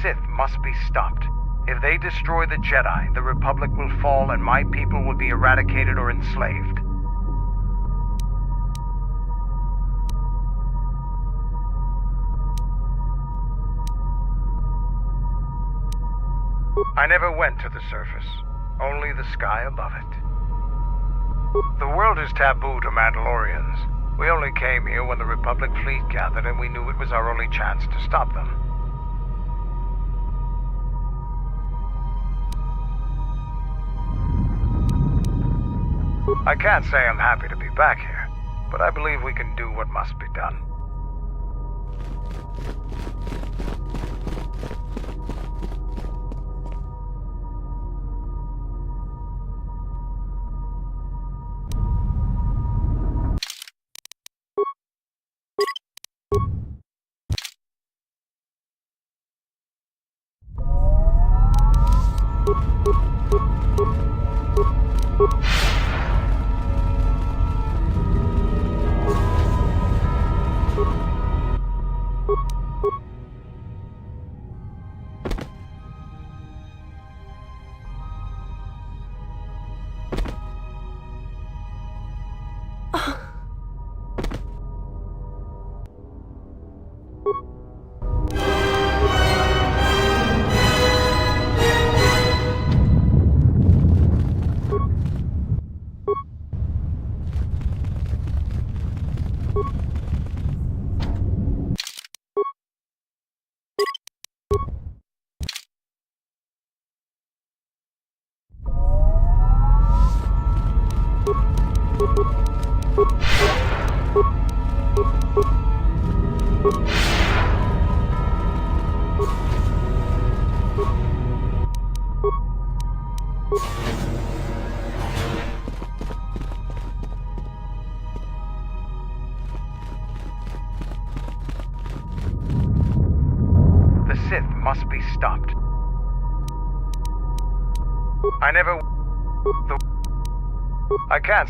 Sith must be stopped. If they destroy the Jedi, the Republic will fall and my people will be eradicated or enslaved. I never went to the surface, only the sky above it. The world is taboo to Mandalorians. We only came here when the Republic fleet gathered and we knew it was our only chance to stop them. I can't say I'm happy to be back here, but I believe we can do what must be done. The Sith must be stopped. I never... I can't...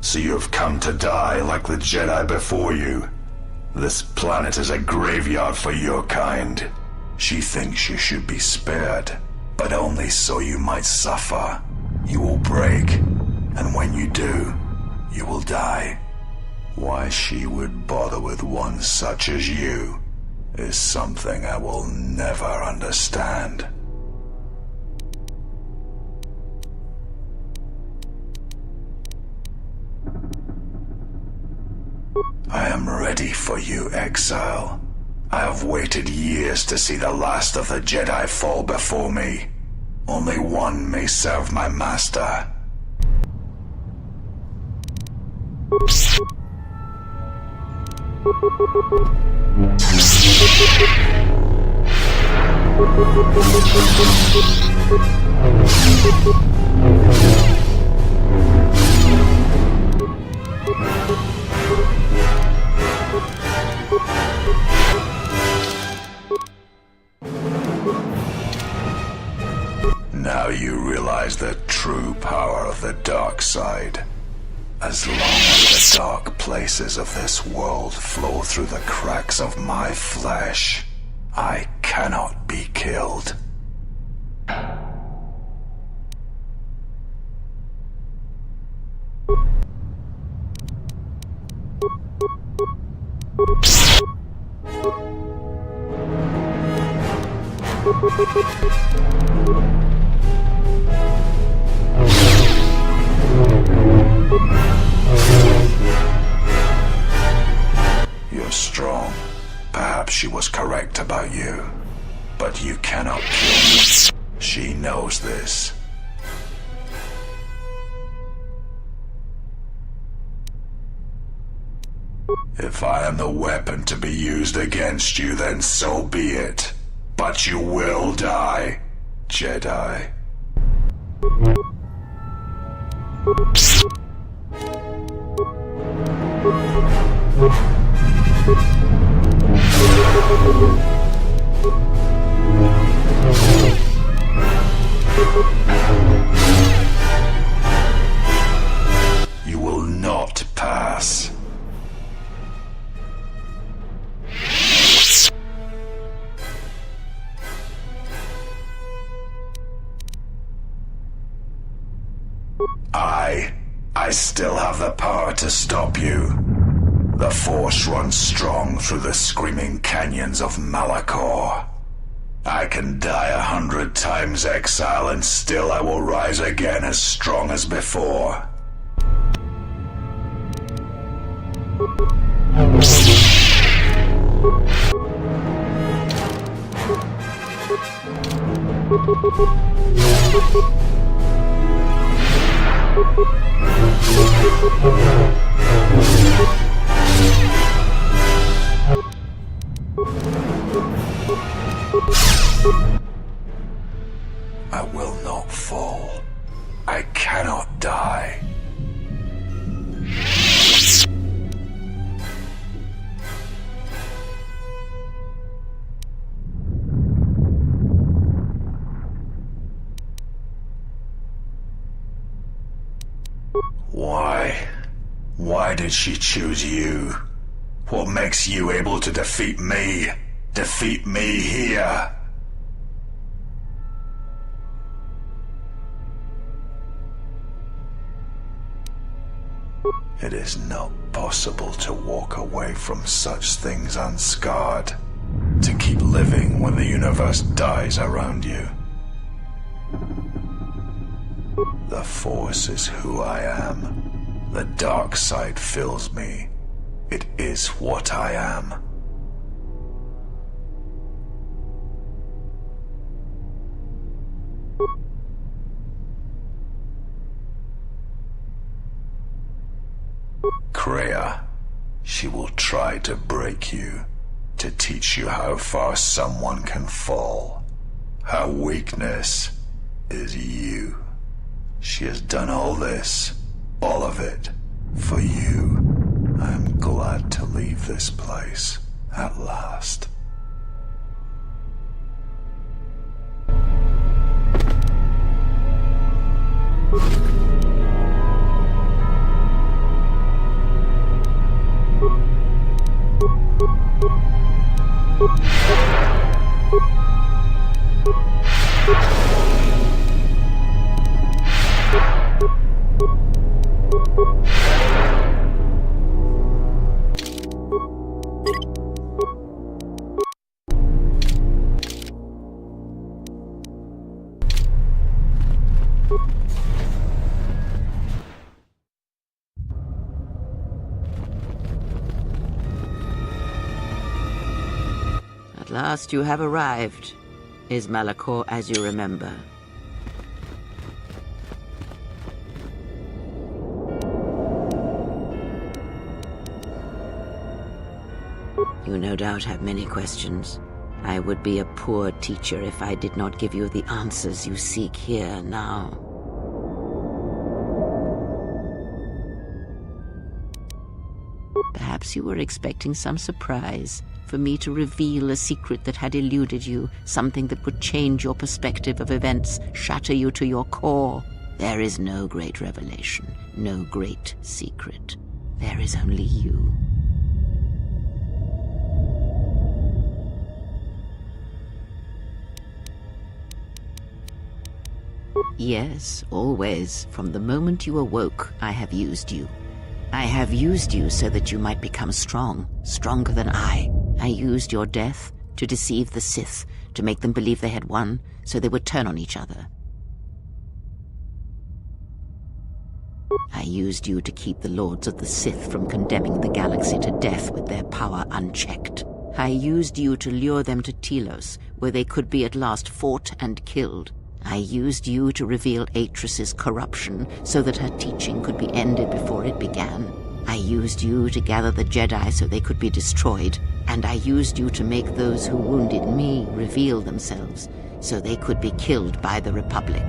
So you've come to die like the Jedi before you. This planet is a graveyard for your kind. She thinks you should be spared, but only so you might suffer. You will break, and when you do, you will die. Why she would bother with one such as you is something I will never understand. I am ready for you, exile. I have waited years to see the last of the Jedi fall before me. Only one may serve my master. Now you realize the true power of the dark side. As long as the dark places of this world flow through the cracks of my flesh, I cannot be killed. You're strong. Perhaps she was correct about you. But you cannot kill me. She knows this. If I am the weapon to be used against you, then so be it. But you will die, Jedi. You will not pass. I still have the power to stop you. The Force runs strong through the screaming canyons of Malachor. I can die 100 times exile, and still I will rise again as strong as before. I will not fall. I cannot die. Why did she choose you? What makes you able to defeat me? Defeat me here? It is not possible to walk away from such things unscarred, to keep living when the universe dies around you. The Force is who I am. The dark side fills me. It is what I am. Kreia, she will try to break you, to teach you how far someone can fall. Her weakness is you. She has done all this, all of it, for you. I am glad to leave this place, at last. At last you have arrived. Is Malachor as you remember? You no doubt have many questions. I would be a poor teacher if I did not give you the answers you seek here now. Perhaps you were expecting some surprise, for me to reveal a secret that had eluded you, something that would change your perspective of events, shatter you to your core. There is no great revelation, no great secret. There is only you. Yes, always. From the moment you awoke, I have used you. I have used you so that you might become strong, stronger than I. I used your death to deceive the Sith, to make them believe they had won, so they would turn on each other. I used you to keep the Lords of the Sith from condemning the galaxy to death with their power unchecked. I used you to lure them to Telos, where they could be at last fought and killed. I used you to reveal Atris's corruption so that her teaching could be ended before it began. I I used you to gather the Jedi so they could be destroyed, and I used you to make those who wounded me reveal themselves so they could be killed by the Republic.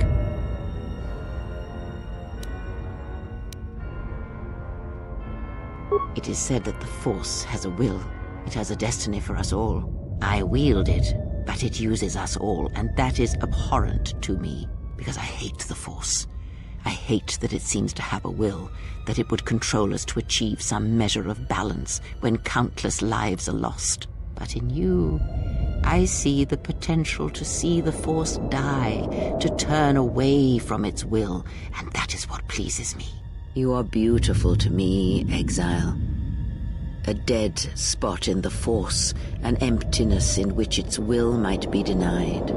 It is said that the Force has a will. It has a destiny for us all. I wield it, but it uses us all, and that is abhorrent to me, because I hate the Force. I hate that it seems to have a will, that it would control us to achieve some measure of balance when countless lives are lost. But in you, I see the potential to see the Force die, to turn away from its will, and that is what pleases me. You are beautiful to me, Exile. A dead spot in the Force, an emptiness in which its will might be denied.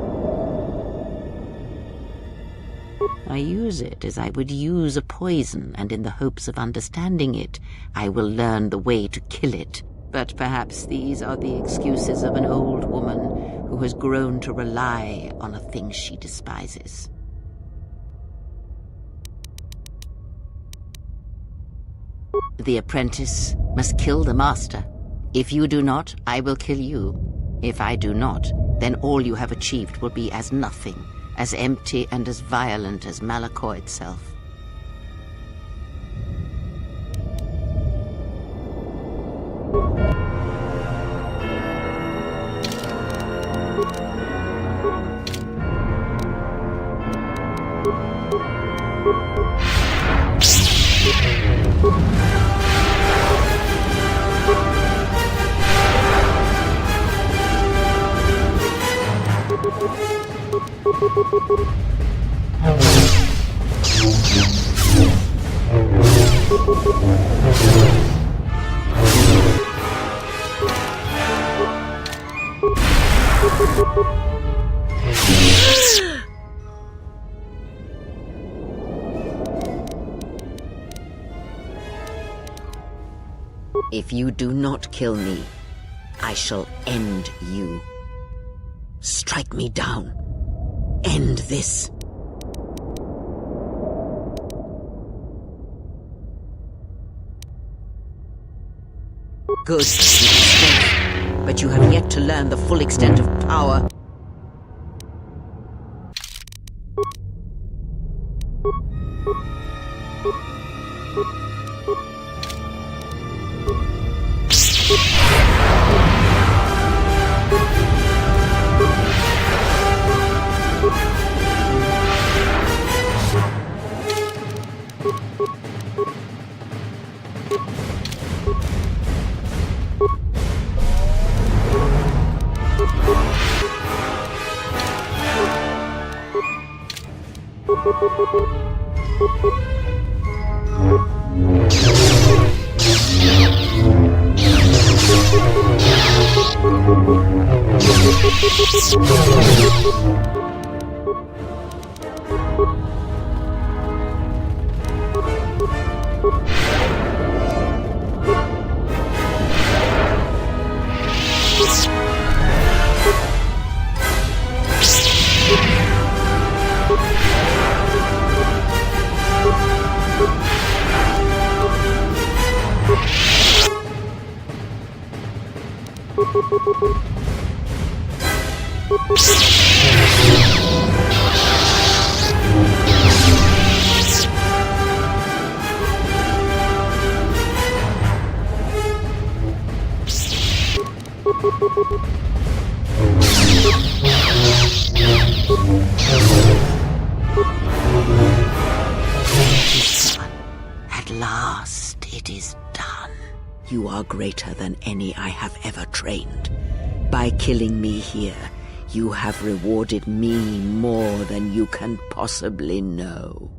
I use it as I would use a poison, and in the hopes of understanding it, I will learn the way to kill it. But perhaps these are the excuses of an old woman who has grown to rely on a thing she despises. The apprentice must kill the master. If you do not, I will kill you. If I do not, then all you have achieved will be as nothing, as empty and as violent as Malachor itself. If you do not kill me, I shall end you. Strike me down. End this. Good, strength, but you have yet to learn the full extent of power. At last, it is done. You are greater than any I have ever trained. By killing me here, you have rewarded me more than you can possibly know.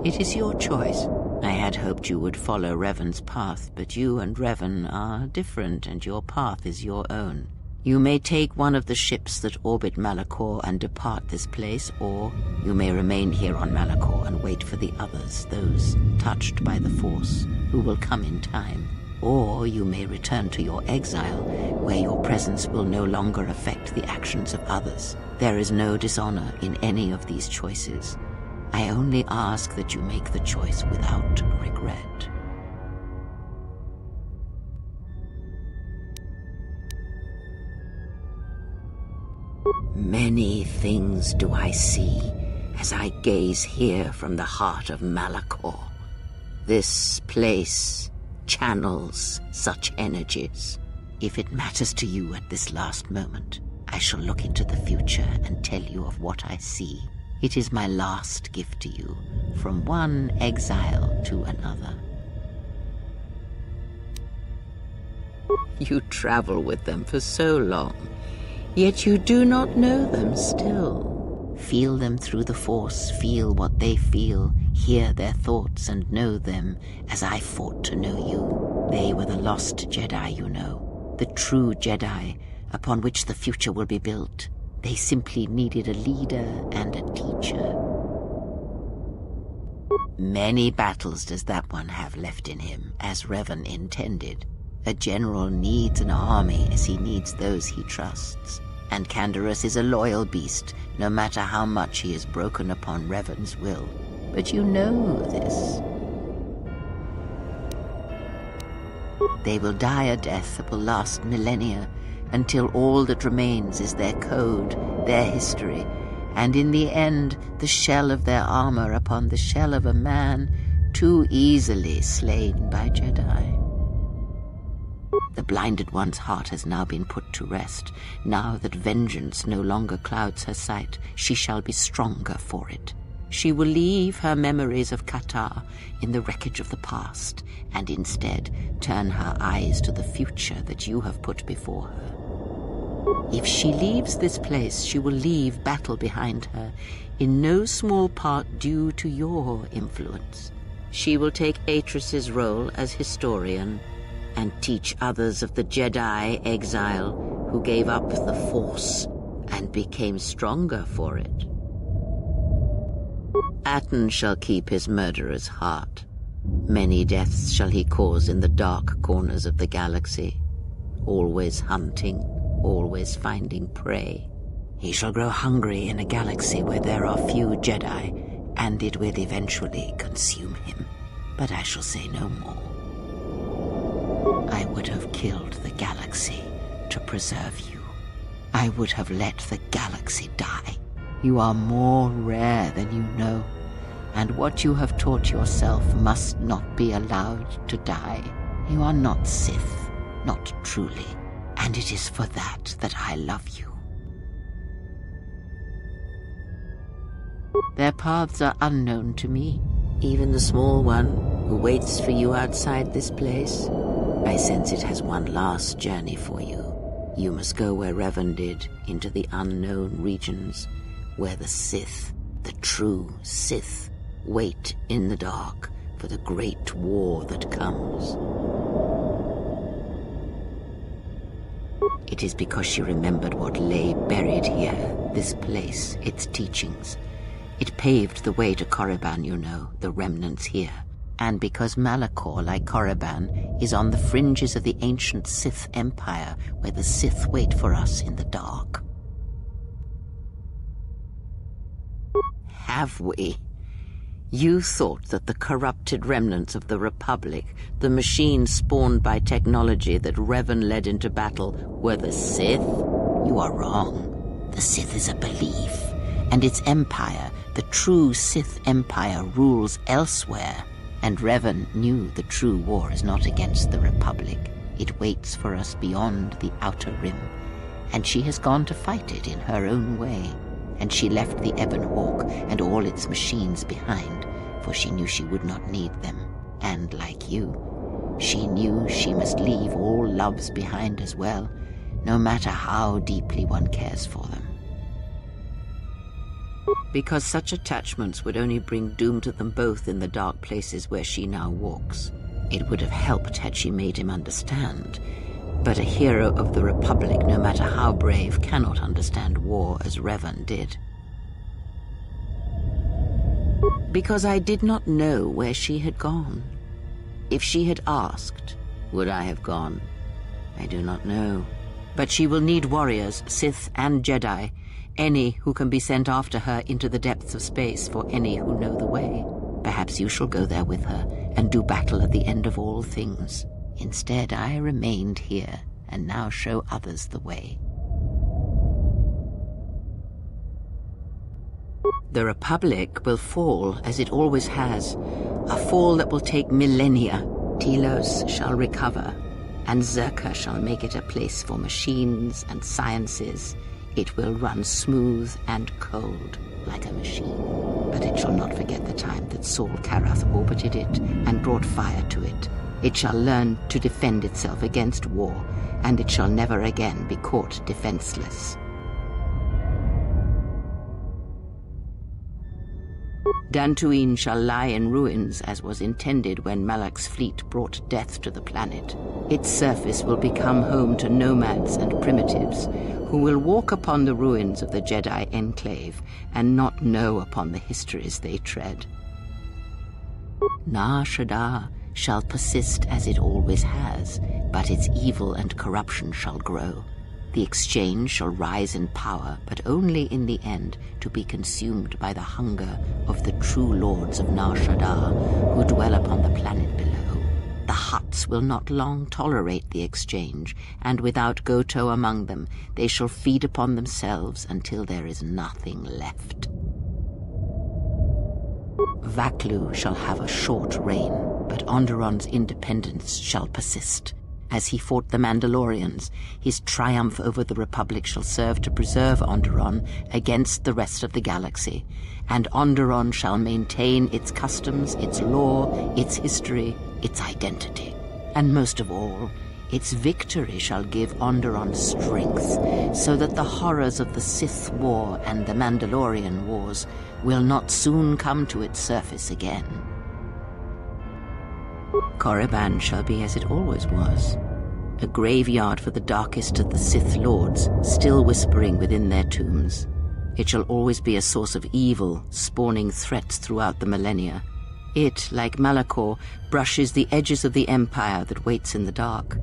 It is your choice. I had hoped you would follow Revan's path, but you and Revan are different, and your path is your own. You may take one of the ships that orbit Malachor and depart this place, or you may remain here on Malachor and wait for the others, those touched by the Force, who will come in time. Or you may return to your exile, where your presence will no longer affect the actions of others. There is no dishonor in any of these choices. I only ask that you make the choice without regret. Many things do I see as I gaze here from the heart of Malachor. This place channels such energies. If it matters to you at this last moment, I shall look into the future and tell you of what I see. It is my last gift to you, from one exile to another. You travel with them for so long, yet you do not know them still. Feel them through the Force, feel what they feel, hear their thoughts and know them as I fought to know you. They were the lost Jedi, you know, the true Jedi upon which the future will be built. They simply needed a leader and a teacher. Many battles does that one have left in him, as Revan intended. A general needs an army as he needs those he trusts. And Canderous is a loyal beast, no matter how much he is broken upon Revan's will. But you know this. They will die a death that will last millennia, until all that remains is their code, their history, and in the end, the shell of their armor upon the shell of a man too easily slain by Jedi. The blinded one's heart has now been put to rest. Now that vengeance no longer clouds her sight, she shall be stronger for it. She will leave her memories of KOTOR in the wreckage of the past, and instead turn her eyes to the future that you have put before her. If she leaves this place, she will leave battle behind her, in no small part due to your influence. She will take Atris's role as historian, and teach others of the Jedi exile who gave up the Force and became stronger for it. Atton shall keep his murderer's heart. Many deaths shall he cause in the dark corners of the galaxy, always hunting, always finding prey. He shall grow hungry in a galaxy where there are few Jedi, and it will eventually consume him. But I shall say no more. I would have killed the galaxy to preserve you. I would have let the galaxy die. You are more rare than you know, and what you have taught yourself must not be allowed to die. You are not Sith, not truly, and it is for that that I love you. Their paths are unknown to me, even the small one who waits for you outside this place. I sense it has one last journey for you. You must go where Revan did, into the unknown regions, where the Sith, the true Sith, wait in the dark for the great war that comes. It is because she remembered what lay buried here, this place, its teachings. It paved the way to Korriban, you know, the remnants here. And because Malachor, like Korriban, is on the fringes of the ancient Sith Empire, where the Sith wait for us in the dark. Have we? You thought that the corrupted remnants of the Republic, the machines spawned by technology that Revan led into battle, were the Sith? You are wrong. The Sith is a belief, and its empire, the true Sith Empire, rules elsewhere. And Revan knew the true war is not against the Republic. It waits for us beyond the Outer Rim, and she has gone to fight it in her own way. And she left the Ebon Hawk and all its machines behind, for she knew she would not need them. And like you, she knew she must leave all loves behind as well, no matter how deeply one cares for them. Because such attachments would only bring doom to them both in the dark places where she now walks. It would have helped had she made him understand. But a hero of the Republic, no matter how brave, cannot understand war as Revan did. Because I did not know where she had gone. If she had asked, Would I have gone? I do not know. But she will need warriors, Sith and Jedi, any who can be sent after her into the depths of space for any who know the way. Perhaps you shall go there with her and do battle at the end of all things. Instead, I remained here and now show others the way. The Republic will fall as it always has, a fall that will take millennia. Telos shall recover, and Zerka shall make it a place for machines and sciences. It will run smooth and cold like a machine. But it shall not forget the time that Saul Karath orbited it and brought fire to it. It shall learn to defend itself against war, and it shall never again be caught defenseless. Dantooine shall lie in ruins as was intended when Malak's fleet brought death to the planet. Its surface will become home to nomads and primitives who will walk upon the ruins of the Jedi Enclave and not know upon the histories they tread. Nar Shaddaa shall persist as it always has, but its evil and corruption shall grow. The exchange shall rise in power, but only in the end to be consumed by the hunger of the true lords of Nar Shaddaa who dwell upon the planet below. The Hutts will not long tolerate the exchange, and without KOTOR among them, they shall feed upon themselves until there is nothing left. Vaklu shall have a short reign, but Onderon's independence shall persist. As he fought the Mandalorians, his triumph over the Republic shall serve to preserve Onderon against the rest of the galaxy, and Onderon shall maintain its customs, its law, its history, its identity. And most of all, its victory shall give Onderon strength, so that the horrors of the Sith War and the Mandalorian Wars will not soon come to its surface again. Korriban shall be as it always was, a graveyard for the darkest of the Sith Lords, still whispering within their tombs. It shall always be a source of evil, spawning threats throughout the millennia. It, like Malachor, brushes the edges of the Empire that waits in the dark,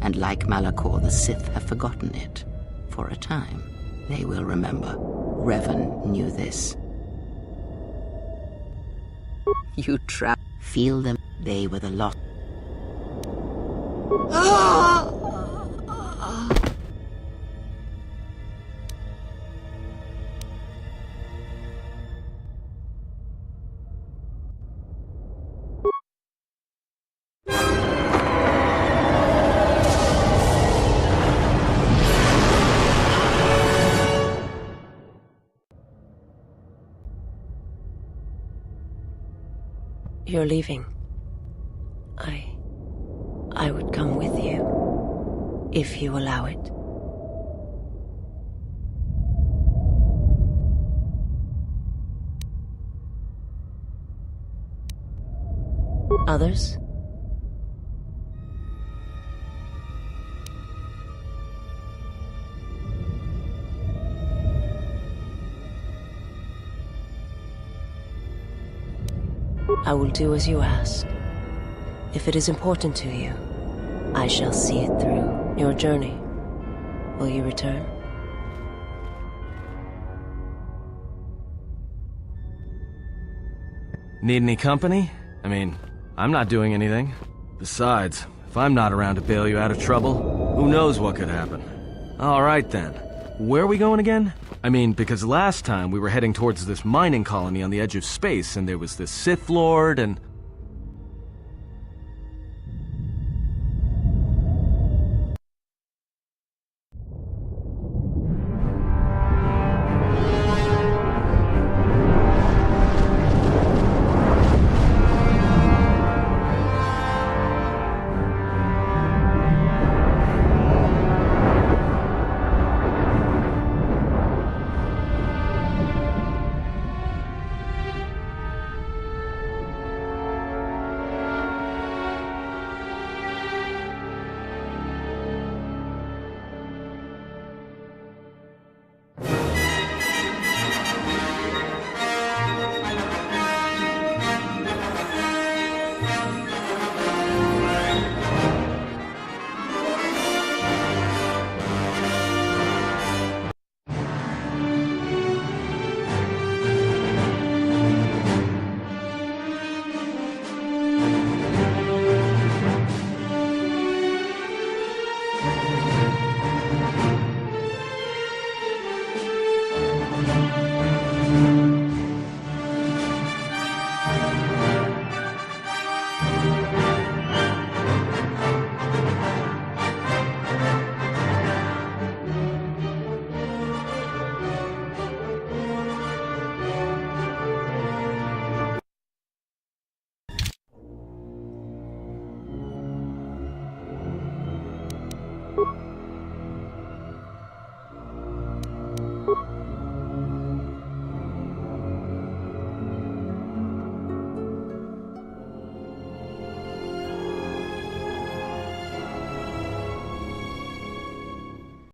and like Malachor, the Sith have forgotten it. For a time, they will remember. Revan knew this. You feel them. They were the lost. You're leaving. I would come with you, if you allow it. Others? I will do as you ask. If it is important to you, I shall see it through. Your journey. Will you return? Need any company? I mean, I'm not doing anything. Besides, if I'm not around to bail you out of trouble, who knows what could happen. All right then. Where are we going again? I mean, because last time we were heading towards this mining colony on the edge of space, and there was this Sith Lord, and...